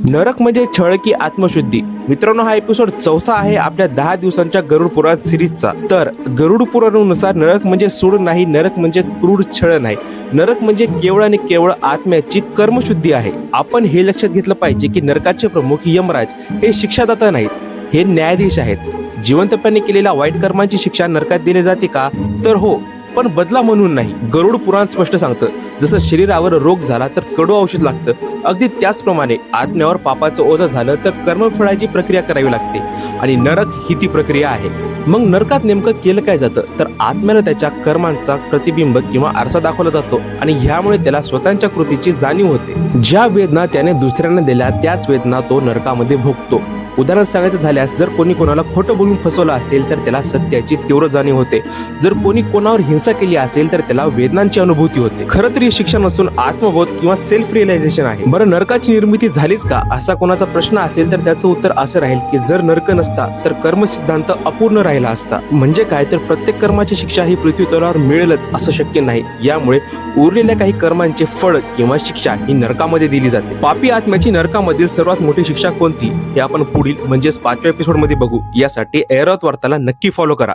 नरक म्हणजे छळ की आत्मशुद्धी. मित्रांनो, हा एपिसोड चौथा आहे आपल्या 10 दिवसांच्या गरुड पुराण सिरीजचा. तर गरुड पुराणानुसार नरक म्हणजे सूड नाही, नरक म्हणजे क्रूर छळ नाही, नरक म्हणजे केवळ आणि केवळ आत्म्याची कर्मशुद्धी आहे. आपण हे लक्षात घेतलं पाहिजे की नरकाचे प्रमुख यमराज हे शिक्षादाता नाहीत, हे न्यायाधीश आहेत. जिवंतपणे केलेल्या वाईट कर्मांची शिक्षा नरकात दिली जाते का? तर हो, पण बदला म्हणून नाही. गरुड पुराण स्पष्ट सांगतं, जसं शरीरावर रोग झाला तर कडू औषध लागतं, अगदी त्याचप्रमाणे आत्म्यावर पापाचं ओझं झालं तर कर्मफळाची प्रक्रिया करावी लागते. आणि नरक ही ती प्रक्रिया आहे. मग नरकात नेमकं केलं काय जातं? तर आत्म्याला त्याच्या कर्मांचा प्रतिबिंब किंवा आरसा दाखवला जातो आणि ह्यामुळे त्याला स्वतःच्या कृतीची जाणीव होते. ज्या वेदना त्याने दुसऱ्यांना दिल्या त्याच वेदना तो नरकामध्ये भोगतो. उदाहरण सांगायचं झाल्यास, जर कोणी कोणाला खोटं बोलून फसवलं असेल तर त्याला सत्याची तीव्र जाणीव होते. जर कोणी कोणावर हिंसा केली असेल तर त्याला वेदनांची अनुभूती होते. खरं तर ही शिक्षा नसून आत्मबोध किंवा सेल्फ रिअलायझेशन आहे. बरं, नरकाची निर्मिती झालीच का, असा कोणाचा प्रश्न असेल तर त्याचं उत्तर असं राहील की जर नरक नसता तर कर्म सिद्धांत अपूर्ण राहिला असता. म्हणजे काय, तर प्रत्येक कर्माची शिक्षा ही पृथ्वी तलावर मिळेलच असं शक्य नाही. यामुळे उरलेल्या काही कर्मांचे फळ किंवा शिक्षा ही नरकामध्ये दिली जाते. पापी आत्म्याची नरकामधील सर्वात मोठी शिक्षा कोणती हे आपण पुढील म्हणजेच 5व्या एपिसोड मध्ये बघू. यासाठी ऐरावत वार्ताला नक्की फॉलो करा.